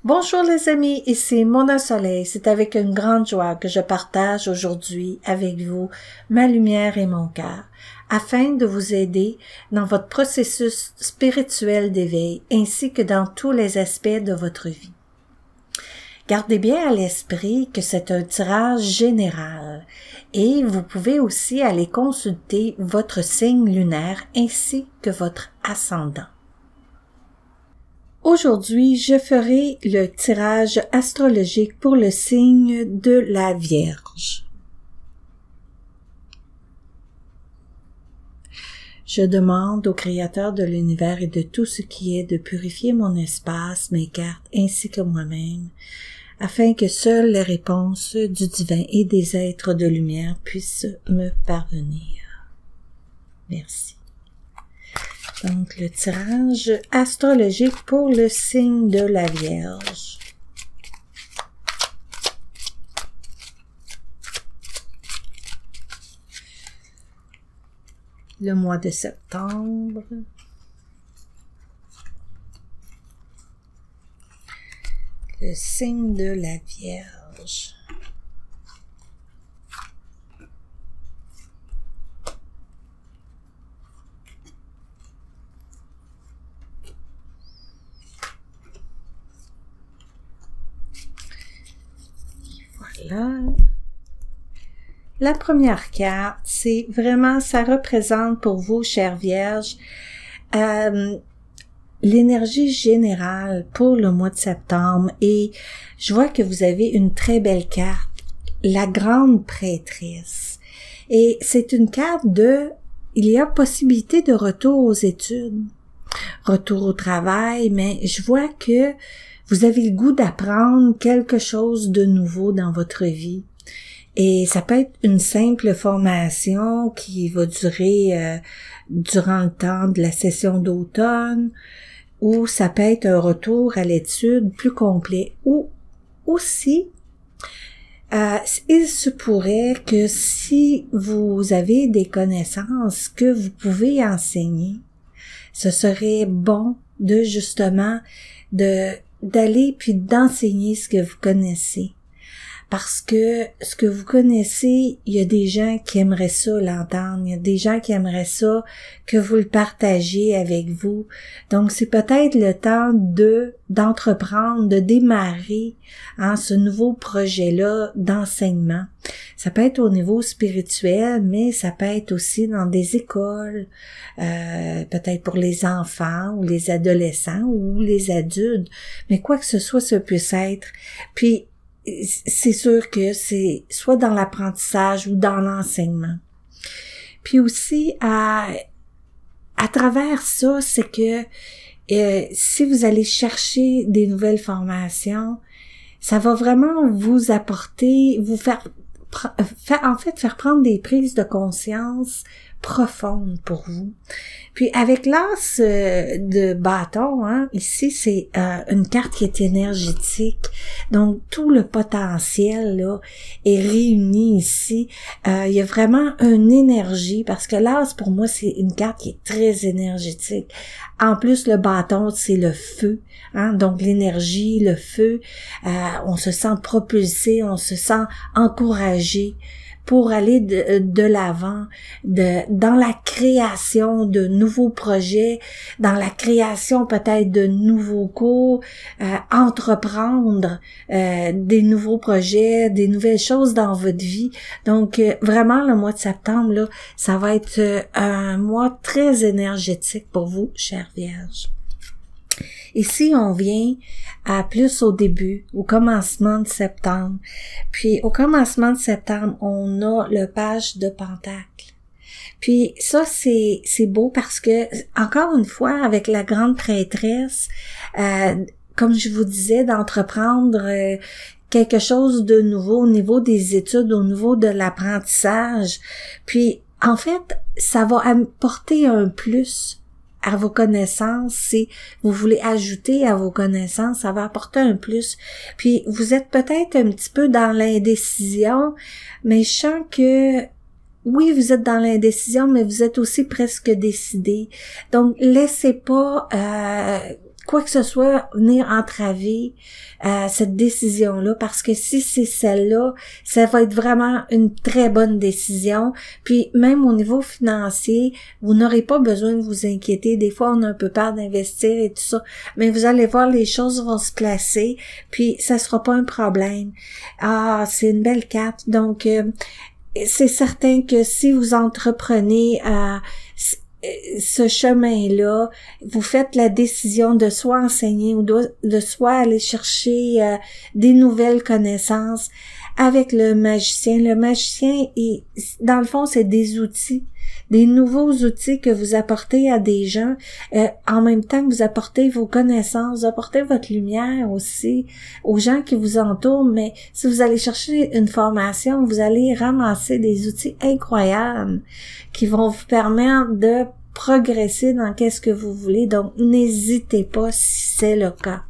Bonjour les amis, ici Mona Soleil. C'est avec une grande joie que je partage aujourd'hui avec vous ma lumière et mon cœur, afin de vous aider dans votre processus spirituel d'éveil ainsi que dans tous les aspects de votre vie. Gardez bien à l'esprit que c'est un tirage général et vous pouvez aussi aller consulter votre signe lunaire ainsi que votre ascendant. Aujourd'hui, je ferai le tirage astrologique pour le signe de la Vierge. Je demande au Créateur de l'univers et de tout ce qui est de purifier mon espace, mes cartes ainsi que moi-même, afin que seules les réponses du divin et des êtres de lumière puissent me parvenir. Merci. Donc, le tirage astrologique pour le signe de la Vierge. Le mois de septembre. Le signe de la Vierge. Voilà. La première carte, c'est vraiment, ça représente pour vous, chère Vierge, l'énergie générale pour le mois de septembre. Et je vois que vous avez une très belle carte, la grande prêtresse. Et c'est une carte il y a possibilité de retour aux études, retour au travail, mais je vois que vous avez le goût d'apprendre quelque chose de nouveau dans votre vie. Et ça peut être une simple formation qui va durer durant le temps de la session d'automne, ou ça peut être un retour à l'étude plus complet. Ou aussi, il se pourrait que si vous avez des connaissances que vous pouvez enseigner, ce serait bon de justement d'aller puis d'enseigner ce que vous connaissez. Parce que ce que vous connaissez, il y a des gens qui aimeraient ça l'entendre, il y a des gens qui aimeraient ça que vous le partagiez avec vous. Donc c'est peut-être le temps d'entreprendre, de démarrer ce nouveau projet-là d'enseignement. Ça peut être au niveau spirituel, mais ça peut être aussi dans des écoles, peut-être pour les enfants ou les adolescents ou les adultes, mais quoi que ce soit, ça puisse être. Puis c'est sûr que c'est soit dans l'apprentissage ou dans l'enseignement. Puis aussi, à travers ça, c'est que si vous allez chercher des nouvelles formations, ça va vraiment vous apporter, vous faire prendre des prises de conscience profondes pour vous. Puis avec l'as de bâton, ici c'est une carte qui est énergétique, donc tout le potentiel là est réuni ici. Il y a vraiment une énergie, parce que l'as pour moi c'est une carte qui est très énergétique. En plus le bâton c'est le feu, donc l'énergie, le feu, on se sent propulsé, on se sent encouragé pour aller de l'avant, dans la création de nouveaux projets, dans la création peut-être de nouveaux cours, entreprendre des nouveaux projets, des nouvelles choses dans votre vie. Donc vraiment le mois de septembre là, ça va être un mois très énergétique pour vous, chère Vierge. Ici, on vient à plus au début, au commencement de septembre. Puis, au commencement de septembre, on a le page de Pentacle. Puis, ça, c'est beau parce que, encore une fois, avec la grande prêtresse, comme je vous disais, d'entreprendre quelque chose de nouveau au niveau des études, au niveau de l'apprentissage. Puis, en fait, ça va apporter un plus à vos connaissances. Si vous voulez ajouter à vos connaissances, ça va apporter un plus. Puis vous êtes peut-être un petit peu dans l'indécision, mais je sens que oui, vous êtes dans l'indécision, mais vous êtes aussi presque décidé. Donc laissez pas quoi que ce soit venir entraver cette décision-là, parce que si c'est celle-là, ça va être vraiment une très bonne décision. Puis même au niveau financier, vous n'aurez pas besoin de vous inquiéter. Des fois, on a un peu peur d'investir et tout ça, mais vous allez voir, les choses vont se placer, puis ça sera pas un problème. Ah, c'est une belle carte. Donc, c'est certain que si vous entreprenez ce chemin-là, vous faites la décision de soit enseigner ou de soit aller chercher des nouvelles connaissances avec le magicien. Le magicien, dans le fond, c'est des outils, des nouveaux outils que vous apportez à des gens, en même temps que vous apportez vos connaissances, vous apportez votre lumière aussi aux gens qui vous entourent. Mais si vous allez chercher une formation, vous allez ramasser des outils incroyables qui vont vous permettre de progresser dans qu'est-ce que vous voulez. Donc, n'hésitez pas si c'est le cas.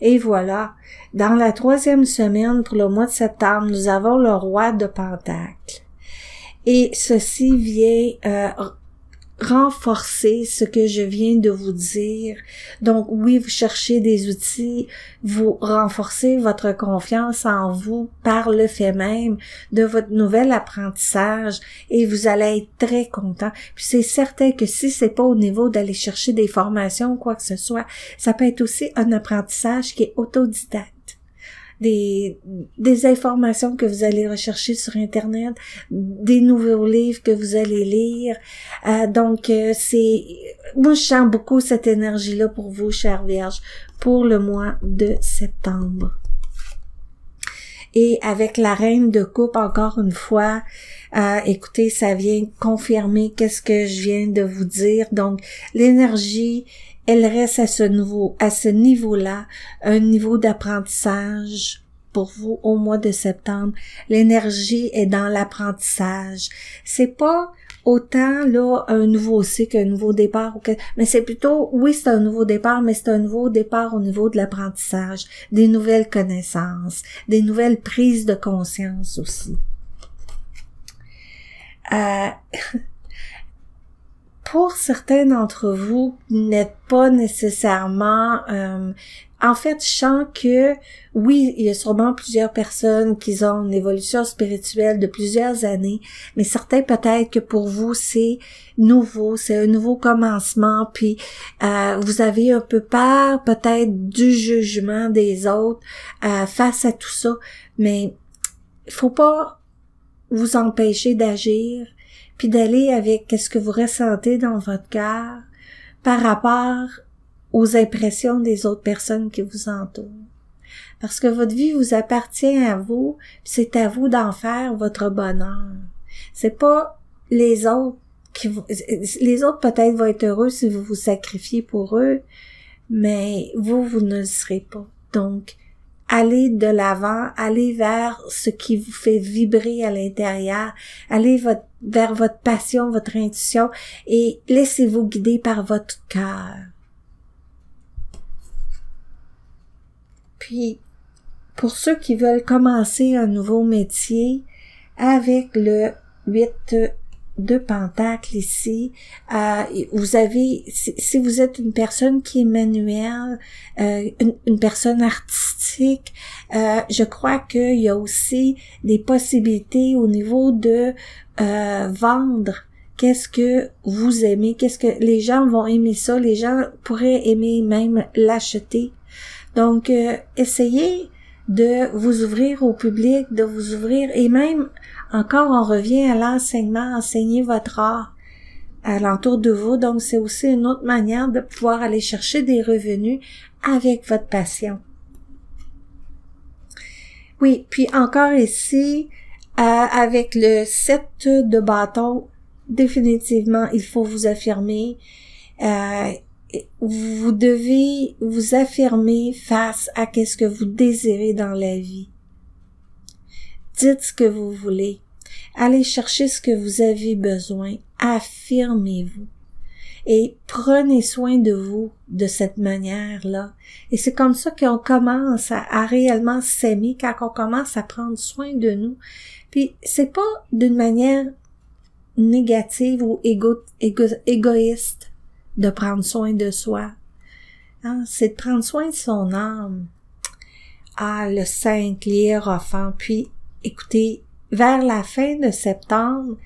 Et voilà, dans la 3e semaine pour le mois de septembre, nous avons le roi de Pentacles. Et ceci vient renforcer ce que je viens de vous dire. Donc oui, vous cherchez des outils, vous renforcez votre confiance en vous par le fait même de votre nouvel apprentissage et vous allez être très content. Puis c'est certain que si c'est pas au niveau d'aller chercher des formations ou quoi que ce soit, ça peut être aussi un apprentissage qui est autodidacte. Des informations que vous allez rechercher sur Internet, des nouveaux livres que vous allez lire. Donc, moi, je sens beaucoup cette énergie-là pour vous, chère Vierge, pour le mois de septembre. Et avec la reine de coupe, encore une fois, écoutez, ça vient confirmer qu'est-ce que je viens de vous dire. Donc, l'énergie, elle reste à ce niveau-là, un niveau d'apprentissage pour vous au mois de septembre. L'énergie est dans l'apprentissage. C'est pas autant là un nouveau cycle, un nouveau départ, mais c'est plutôt, oui, c'est un nouveau départ, mais c'est un nouveau départ au niveau de l'apprentissage, des nouvelles connaissances, des nouvelles prises de conscience aussi. Pour certains d'entre vous, n'êtes pas nécessairement... en fait, je sens que, oui, il y a sûrement plusieurs personnes qui ont une évolution spirituelle de plusieurs années, mais certains peut-être que pour vous, c'est nouveau, c'est un nouveau commencement, puis vous avez un peu peur peut-être du jugement des autres face à tout ça, mais il faut pas vous empêcher d'agir, puis d'aller avec ce que vous ressentez dans votre cœur par rapport aux impressions des autres personnes qui vous entourent. Parce que votre vie vous appartient à vous, c'est à vous d'en faire votre bonheur. C'est pas les autres les autres peut-être vont être heureux si vous vous sacrifiez pour eux, mais vous ne le serez pas. Donc, allez de l'avant, allez vers ce qui vous fait vibrer à l'intérieur, allez vers votre passion, votre intuition et laissez-vous guider par votre cœur. Puis, pour ceux qui veulent commencer un nouveau métier, avec le 8 de Pentacles ici, vous avez, si vous êtes une personne qui est manuelle, une personne artistique, je crois qu'il y a aussi des possibilités au niveau de vendre. Qu'est-ce que vous aimez? Qu'est-ce que les gens vont aimer ça? Les gens pourraient aimer même l'acheter. Donc, essayez de vous ouvrir au public, de vous ouvrir, et même, encore, on revient à l'enseignement, enseigner votre art alentour de vous. Donc, c'est aussi une autre manière de pouvoir aller chercher des revenus avec votre passion. Oui, puis encore ici, avec le 7 de bâton, définitivement, il faut vous affirmer. Vous devez vous affirmer face à qu'est-ce que vous désirez dans la vie. Dites ce que vous voulez. Allez chercher ce que vous avez besoin. Affirmez-vous. Et prenez soin de vous de cette manière-là. Et c'est comme ça qu'on commence à réellement s'aimer, quand on commence à prendre soin de nous. Puis c'est pas d'une manière négative ou égoïste. de prendre soin de soi. Hein? C'est de prendre soin de son âme. Ah, le 5, l'hiérophant. Puis, écoutez, vers la fin de septembre,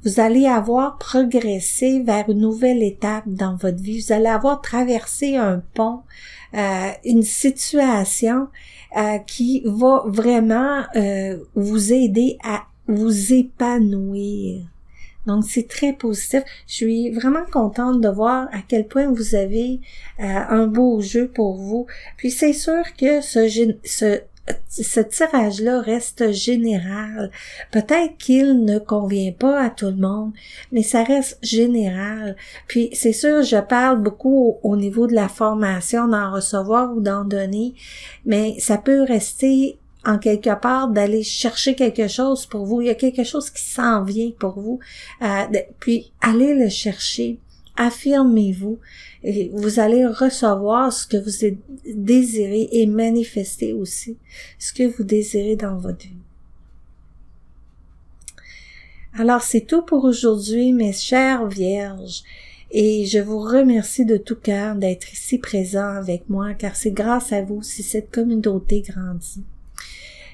vous allez avoir progressé vers une nouvelle étape dans votre vie. Vous allez avoir traversé un pont, une situation qui va vraiment vous aider à vous épanouir. Donc, c'est très positif. Je suis vraiment contente de voir à quel point vous avez un beau jeu pour vous. Puis, c'est sûr que ce tirage-là reste général. Peut-être qu'il ne convient pas à tout le monde, mais ça reste général. Puis, c'est sûr, je parle beaucoup au niveau de la formation, d'en recevoir ou d'en donner, mais ça peut rester en quelque part d'aller chercher quelque chose pour vous. Il y a quelque chose qui s'en vient pour vous. Puis, allez le chercher. Affirmez-vous. Et vous allez recevoir ce que vous désirez et manifester aussi ce que vous désirez dans votre vie. Alors, c'est tout pour aujourd'hui, mes chères vierges. Et je vous remercie de tout cœur d'être ici présent avec moi, car c'est grâce à vous si cette communauté grandit.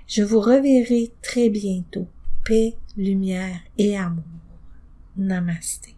Je vous reverrai très bientôt. Paix, lumière et amour. Namasté.